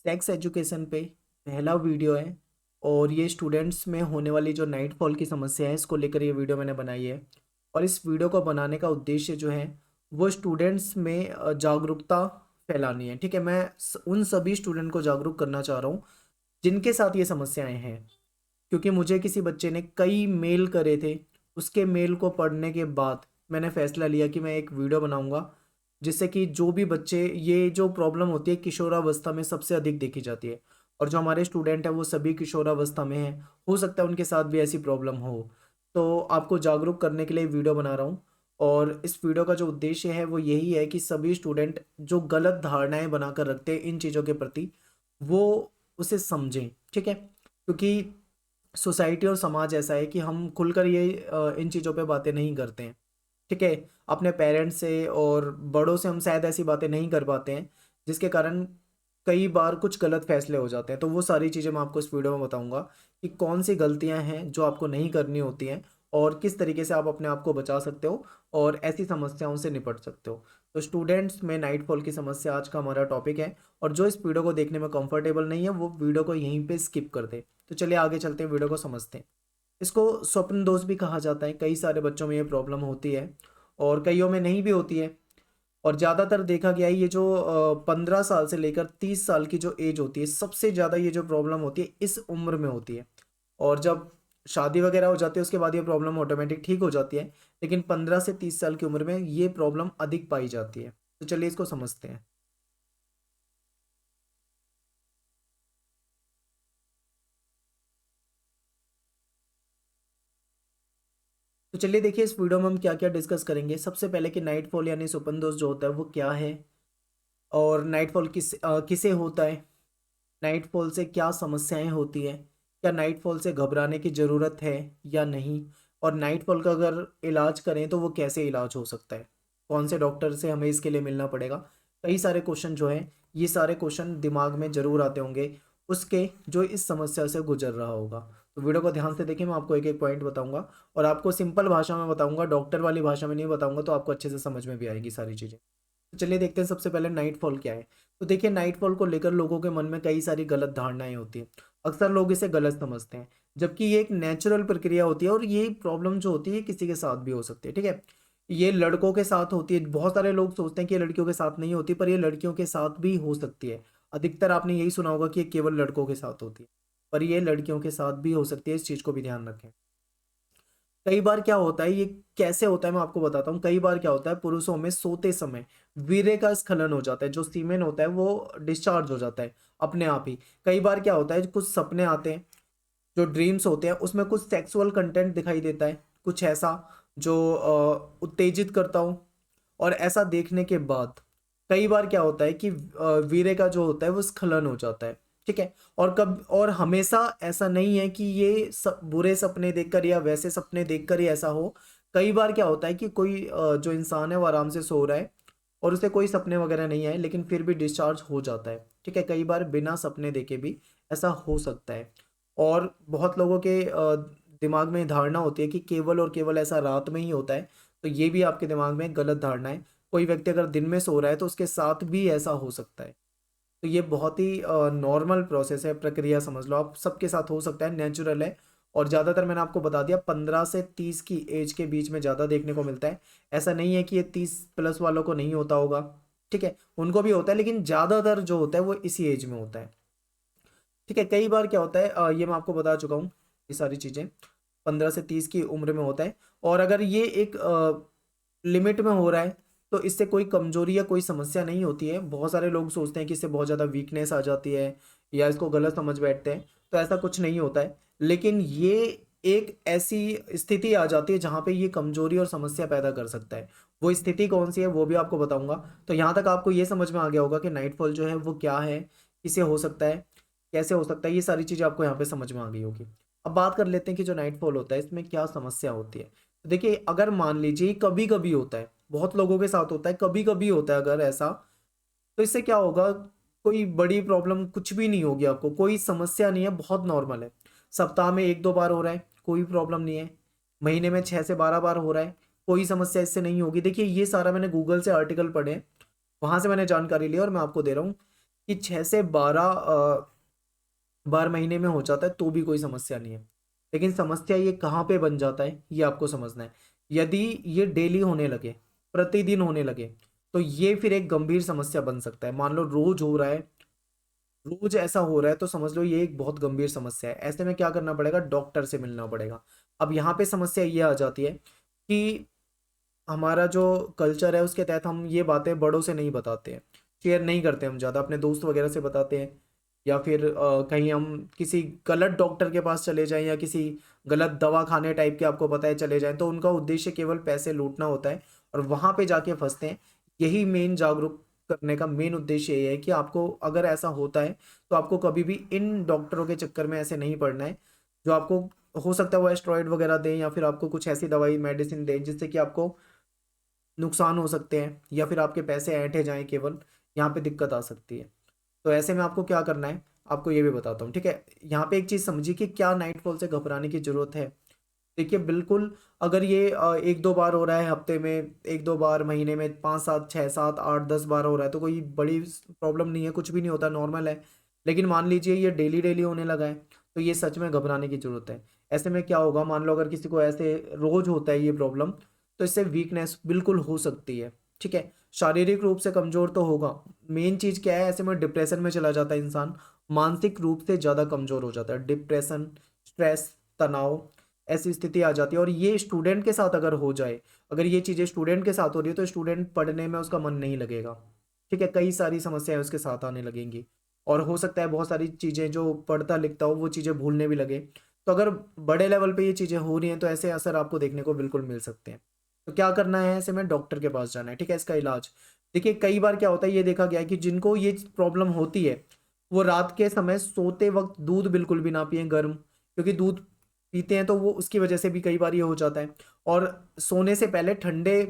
Sex education पे पहला video है और ये स्टूडेंट्स में होने वाली जो नाइट फॉल की समस्या है इसको लेकर ये वीडियो मैंने बनाई है। और इस वीडियो को बनाने का उद्देश्य जो है वो स्टूडेंट्स में जागरूकता फैलानी है। ठीक है, मैं उन सभी स्टूडेंट को जागरूक करना चाह रहा हूँ जिनके साथ ये समस्याएं हैं, क्योंकि मुझे किसी बच्चे ने कई मेल करे थे। उसके मेल को पढ़ने के बाद मैंने फैसला लिया कि मैं एक वीडियो बनाऊंगा जिससे कि जो भी बच्चे, ये जो प्रॉब्लम होती है किशोरावस्था में सबसे अधिक देखी जाती है और जो हमारे स्टूडेंट हैं वो सभी किशोरावस्था में हैं, हो सकता है उनके साथ भी ऐसी प्रॉब्लम हो। तो आपको जागरूक करने के लिए वीडियो बना रहा हूँ और इस वीडियो का जो उद्देश्य है वो यही है कि सभी स्टूडेंट जो गलत धारणाएं बनाकर रखते हैं इन चीज़ों के प्रति वो उसे समझें। ठीक है, क्योंकि सोसाइटी और समाज ऐसा है कि हम खुलकर ये इन चीज़ों पे बातें नहीं करते हैं। ठीक है, अपने पेरेंट्स से और बड़ों से हम शायद ऐसी बातें नहीं कर पाते हैं जिसके कारण कई बार कुछ गलत फैसले हो जाते हैं। तो वो सारी चीज़ें मैं आपको इस वीडियो में बताऊंगा कि कौन सी गलतियां हैं जो आपको नहीं करनी होती हैं और किस तरीके से आप अपने आप को बचा सकते हो और ऐसी समस्याओं से निपट सकते हो। तो स्टूडेंट्स में नाइट फॉल की समस्या आज का हमारा टॉपिक है और जो इस वीडियो को देखने में कंफर्टेबल नहीं है वो वीडियो को यहीं पे स्किप कर दे। तो चलिए आगे चलते हैं, वीडियो को समझते हैं। इसको स्वप्न दोष भी कहा जाता है। कई सारे बच्चों में ये प्रॉब्लम होती है और कईयों में नहीं भी होती है। और ज़्यादातर देखा गया है ये जो 15 साल से लेकर 30 साल की जो एज होती है सबसे ज़्यादा ये जो प्रॉब्लम होती है इस उम्र में होती है। और जब शादी वगैरह हो जाती है उसके बाद ये प्रॉब्लम ऑटोमेटिक ठीक हो जाती है, लेकिन 15 से 30 साल की उम्र में ये प्रॉब्लम अधिक पाई जाती है। तो चलिए इसको समझते हैं। तो चलिए देखिए इस वीडियो में हम क्या क्या डिस्कस करेंगे। सबसे पहले कि नाइट फॉल यानी स्वप्न दोष जो होता है वो क्या है और नाइट फॉल किसे होता है, नाइट फॉल से क्या समस्याएं होती है, क्या नाइट फॉल से घबराने की ज़रूरत है या नहीं, और नाइट फॉल का अगर इलाज करें तो वो कैसे इलाज हो सकता है, कौन से डॉक्टर से हमें इसके लिए मिलना पड़ेगा। कई सारे क्वेश्चन जो हैं ये सारे क्वेश्चन दिमाग में ज़रूर आते होंगे उसके जो इस समस्या से गुजर रहा होगा। तो वीडियो को ध्यान से देखिए, मैं आपको एक एक पॉइंट बताऊंगा और आपको सिंपल भाषा में बताऊंगा, डॉक्टर वाली भाषा में नहीं बताऊंगा, तो आपको अच्छे से समझ में भी आएगी सारी चीज़ें। तो चलिए देखते हैं सबसे पहले नाइट फॉल क्या है। तो देखिए नाइट फॉल को लेकर लोगों के मन में कई सारी गलत धारणाएं होती हैं। अक्सर लोग इसे गलत समझते हैं जबकि ये एक नेचुरल प्रक्रिया होती है और ये प्रॉब्लम जो होती है किसी के साथ भी हो सकती है। ठीक है, ये लड़कों के साथ होती है। बहुत सारे लोग सोचते हैं कि ये लड़कियों के साथ नहीं होती, पर ये लड़कियों के साथ भी हो सकती है। अधिकतर आपने यही सुना होगा कि ये केवल लड़कों के साथ होती है, पर ये लड़कियों के साथ भी हो सकती है। इस चीज़ को भी ध्यान रखें। कई बार क्या होता है, ये कैसे होता है मैं आपको बताता हूँ। कई बार क्या होता है, पुरुषों में सोते समय वीर्य का स्खलन हो जाता है, जो सीमेन होता है वो डिस्चार्ज हो जाता है अपने आप ही। कई बार क्या होता है, कुछ सपने आते हैं, जो ड्रीम्स होते हैं उसमें कुछ सेक्सुअल कंटेंट दिखाई देता है, कुछ ऐसा जो उत्तेजित करता हो। और ऐसा देखने के बाद कई बार क्या होता है कि वीर्य का जो होता है वो स्खलन हो जाता है। ठीक है, और कब और हमेशा ऐसा नहीं है कि ये बुरे सपने देखकर या वैसे सपने देखकर ही ऐसा हो। कई बार क्या होता है कि कोई जो इंसान है वो आराम से सो रहा है और उसे कोई सपने वगैरह नहीं आए लेकिन फिर भी डिस्चार्ज हो जाता है। ठीक है, कई बार बिना सपने देखे भी ऐसा हो सकता है। और बहुत लोगों के दिमाग में धारणा होती है कि केवल और केवल ऐसा रात में ही होता है। तो ये भी आपके दिमाग में गलत धारणा है। कोई व्यक्ति अगर दिन में सो रहा है तो उसके साथ भी ऐसा हो सकता है। तो ये बहुत ही नॉर्मल प्रोसेस है, प्रक्रिया समझ लो आप, सबके साथ हो सकता है, नेचुरल है। और ज़्यादातर मैंने आपको बता दिया 15 से 30 की एज के बीच में ज़्यादा देखने को मिलता है। ऐसा नहीं है कि ये 30 प्लस वालों को नहीं होता होगा। ठीक है, उनको भी होता है लेकिन ज़्यादातर जो होता है वो इसी एज में होता है। ठीक है, कई बार क्या होता है, ये मैं आपको बता चुका हूँ, ये सारी चीज़ें 15 से 30 की उम्र में होता है। और अगर ये एक लिमिट में हो रहा है तो इससे कोई कमजोरी या कोई समस्या नहीं होती है। बहुत सारे लोग सोचते हैं कि इससे बहुत ज़्यादा वीकनेस आ जाती है या इसको गलत समझ बैठते हैं, तो ऐसा कुछ नहीं होता है। लेकिन ये एक ऐसी स्थिति आ जाती है जहाँ पे ये कमजोरी और समस्या पैदा कर सकता है। वो स्थिति कौन सी है वो भी आपको बताऊंगा। तो यहाँ तक आपको ये समझ में आ गया होगा कि नाइटफॉल जो है वो क्या है, किसे हो सकता है, कैसे हो सकता है, ये सारी चीज़ें आपको यहाँ पे समझ में आ गई होगी। अब बात कर लेते हैं कि जो नाइटफॉल होता है इसमें क्या समस्या होती है। तो देखिए अगर मान लीजिए कभी कभी होता है, बहुत लोगों के साथ होता है, कभी कभी होता है अगर ऐसा, तो इससे क्या होगा, कोई बड़ी प्रॉब्लम कुछ भी नहीं होगी, आपको कोई समस्या नहीं है, बहुत नॉर्मल है। सप्ताह में 1-2 बार हो रहा है, कोई प्रॉब्लम नहीं है। महीने में 6 से 12 बार हो रहा है, कोई समस्या इससे नहीं होगी। देखिए ये सारा मैंने गूगल से आर्टिकल पढ़े, वहां से मैंने जानकारी ली और मैं आपको दे रहा हूँ। कि 6 से 12 बार महीने में हो जाता है तो भी कोई समस्या नहीं है। लेकिन समस्या ये कहाँ पे बन जाता है ये आपको समझना है। यदि ये डेली होने लगे, प्रतिदिन होने लगे, तो ये फिर एक गंभीर समस्या बन सकता है। मान लो रोज हो रहा है, रोज ऐसा हो रहा है, तो समझ लो ये एक बहुत गंभीर समस्या है। ऐसे में क्या करना पड़ेगा, डॉक्टर से मिलना पड़ेगा। अब यहाँ पे समस्या ये आ जाती है कि हमारा जो कल्चर है उसके तहत हम ये बातें बड़ों से नहीं बताते हैं, शेयर नहीं करते हम ज़्यादा, अपने दोस्त वगैरह से बताते हैं, या फिर कहीं हम किसी गलत डॉक्टर के पास चले जाएं या किसी गलत दवा खाने टाइप के आपको पता है चले जाएं, तो उनका उद्देश्य केवल पैसे लूटना होता है और वहाँ पे जाके फंसते हैं। यही मेन जागरूक करने का मेन उद्देश्य ये है कि आपको अगर ऐसा होता है तो आपको कभी भी इन डॉक्टरों के चक्कर में ऐसे नहीं पड़ना है, जो आपको हो सकता है वो एस्ट्रॉइड वगैरह दें या फिर आपको कुछ ऐसी दवाई मेडिसिन दें जिससे कि आपको नुकसान हो सकते हैं या फिर आपके पैसे ऐंठे जाएं केवल, यहाँ पे दिक्कत आ सकती है। तो ऐसे में आपको क्या करना है, आपको ये भी बताता हूँ, ठीक है। यहाँ पे एक चीज़ समझिए कि क्या नाइटफॉल से घबराने की जरूरत है। देखिए बिल्कुल, अगर ये 1-2 बार हो रहा है हफ्ते में, 1-2 बार महीने में, 5-7-6-7-8-10 बार हो रहा है, तो कोई बड़ी प्रॉब्लम नहीं है, कुछ भी नहीं होता, नॉर्मल है। लेकिन मान लीजिए ये डेली डेली होने लगा है, तो ये सच में घबराने की जरूरत है। ऐसे में क्या होगा, मान लो अगर किसी को ऐसे रोज होता है ये प्रॉब्लम, तो इससे वीकनेस बिल्कुल हो सकती है, ठीक है। शारीरिक रूप से कमजोर तो होगा। मेन चीज क्या है, ऐसे में डिप्रेशन में चला जाता है इंसान, मानसिक रूप से ज्यादा कमजोर हो जाता है, डिप्रेशन, स्ट्रेस, तनाव, ऐसी स्थिति आ जाती है। और ये स्टूडेंट के साथ अगर हो जाए, अगर ये चीज़ें स्टूडेंट के साथ हो रही है, तो स्टूडेंट पढ़ने में उसका मन नहीं लगेगा, ठीक है। कई सारी समस्याएं उसके साथ आने लगेंगी और हो सकता है बहुत सारी चीज़ें जो पढ़ता लिखता हो वो चीज़ें भूलने भी लगे। तो अगर बड़े लेवल पे ये चीज़ें हो रही हैं तो ऐसे असर आपको देखने को बिल्कुल मिल सकते हैं। तो क्या करना है, ऐसे में डॉक्टर के पास जाना है, ठीक है। इसका इलाज देखिए, कई बार क्या होता है, ये देखा गया है कि जिनको ये प्रॉब्लम होती है वो रात के समय सोते वक्त दूध बिल्कुल भी ना पिए गर्म, क्योंकि दूध पीते हैं तो वो उसकी वजह से भी कई बार ये हो जाता है। और सोने से पहले ठंडे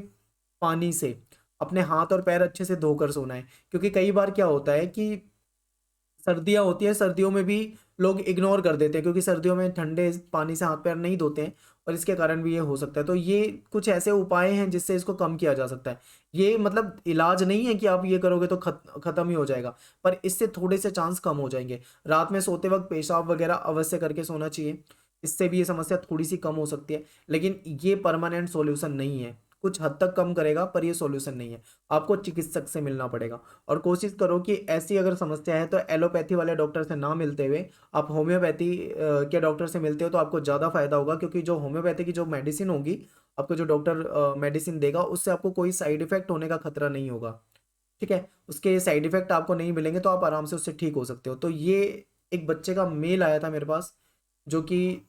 पानी से अपने हाथ और पैर अच्छे से धोकर सोना है, क्योंकि कई बार क्या होता है कि सर्दियाँ होती हैं, सर्दियों में भी लोग इग्नोर कर देते हैं क्योंकि सर्दियों में ठंडे पानी से हाथ पैर नहीं धोते हैं, और इसके कारण भी ये हो सकता है। तो ये कुछ ऐसे उपाय हैं जिससे इसको कम किया जा सकता है। ये मतलब इलाज नहीं है कि आप ये करोगे तो खत्म ही हो जाएगा, पर इससे थोड़े से चांस कम हो जाएंगे। रात में सोते वक्त पेशाब वगैरह अवश्य करके सोना चाहिए, इससे भी ये समस्या थोड़ी सी कम हो सकती है। लेकिन ये परमानेंट सॉल्यूशन नहीं है, कुछ हद तक कम करेगा पर ये सॉल्यूशन नहीं है। आपको चिकित्सक से मिलना पड़ेगा। और कोशिश करो कि ऐसी अगर समस्या है तो एलोपैथी वाले डॉक्टर से ना मिलते हुए आप होम्योपैथी के डॉक्टर से मिलते हो तो आपको ज़्यादा फायदा होगा, क्योंकि जो होम्योपैथी की जो मेडिसिन होगी, आपको जो डॉक्टर मेडिसिन देगा उससे आपको कोई साइड इफेक्ट होने का खतरा नहीं होगा, ठीक है। उसके साइड इफेक्ट आपको नहीं मिलेंगे तो आप आराम से उससे ठीक हो सकते हो। तो ये एक बच्चे का मेल आया था मेरे पास, जो कि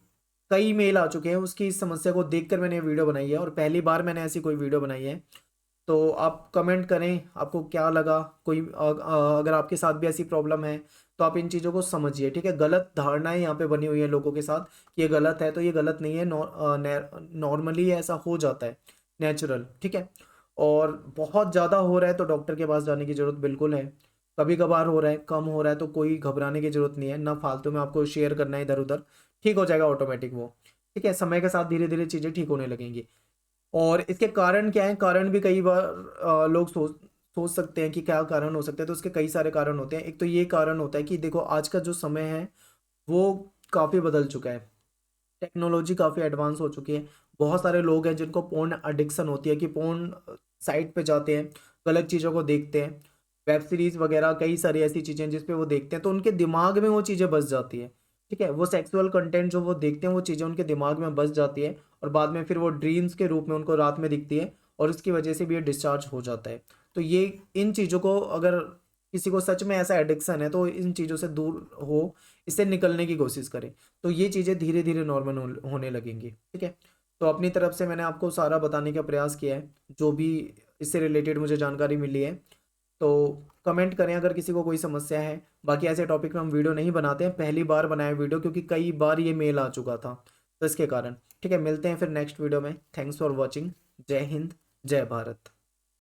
कई मेल आ चुके हैं, उसकी इस समस्या को देखकर मैंने वीडियो बनाई है और पहली बार मैंने ऐसी कोई वीडियो बनाई है। तो आप कमेंट करें आपको क्या लगा, कोई अगर आपके साथ भी ऐसी प्रॉब्लम है तो आप इन चीज़ों को समझिए, ठीक है। गलत धारणाएं यहाँ पे बनी हुई है लोगों के साथ कि ये गलत है, तो ये गलत नहीं है, नॉर्मली ऐसा हो जाता है, नेचुरल, ठीक है। और बहुत ज़्यादा हो रहा है तो डॉक्टर के पास जाने की ज़रूरत बिल्कुल है। कभी कभार हो रहा है, कम हो रहा है, तो कोई घबराने की ज़रूरत नहीं है, ना फालतू में आपको शेयर करना है इधर उधर, ठीक हो जाएगा ऑटोमेटिक वो, ठीक है। समय के साथ धीरे धीरे चीज़ें ठीक होने लगेंगी। और इसके कारण क्या है, कारण भी कई बार लोग सोच सोच सकते हैं कि क्या कारण हो सकते हैं, तो उसके कई सारे कारण होते हैं। एक तो ये कारण होता है कि देखो आज का जो समय है वो काफ़ी बदल चुका है, टेक्नोलॉजी काफ़ी एडवांस हो चुकी है। बहुत सारे लोग हैं जिनको पोर्न एडिक्शन होती है, कि पोर्न साइट पे जाते हैं, गलत चीज़ों को देखते हैं, वेब सीरीज वगैरह कई सारी ऐसी चीज़ें जिस पे वो देखते हैं तो उनके दिमाग में वो चीज़ें बस जाती है, ठीक है। वो सेक्सुअल कंटेंट जो वो देखते हैं वो चीज़ें उनके दिमाग में बस जाती है और बाद में फिर वो ड्रीम्स के रूप में उनको रात में दिखती है और उसकी वजह से भी ये डिस्चार्ज हो जाता है। तो ये इन चीज़ों को अगर किसी को सच में ऐसा एडिक्शन है तो इन चीज़ों से दूर हो, इससे निकलने की कोशिश करें, तो ये चीज़ें धीरे धीरे नॉर्मल होने लगेंगी, ठीक है। तो अपनी तरफ से मैंने आपको सारा बताने का प्रयास किया है, जो भी इससे रिलेटेड मुझे जानकारी मिली है। तो कमेंट करें अगर किसी को कोई समस्या है। बाकी ऐसे टॉपिक पे हम वीडियो नहीं बनाते हैं, पहली बार बनाया वीडियो क्योंकि कई बार ये मेल आ चुका था, तो इसके कारण, ठीक है। मिलते हैं फिर नेक्स्ट वीडियो में। Thanks for watching. जय हिंद, जय भारत।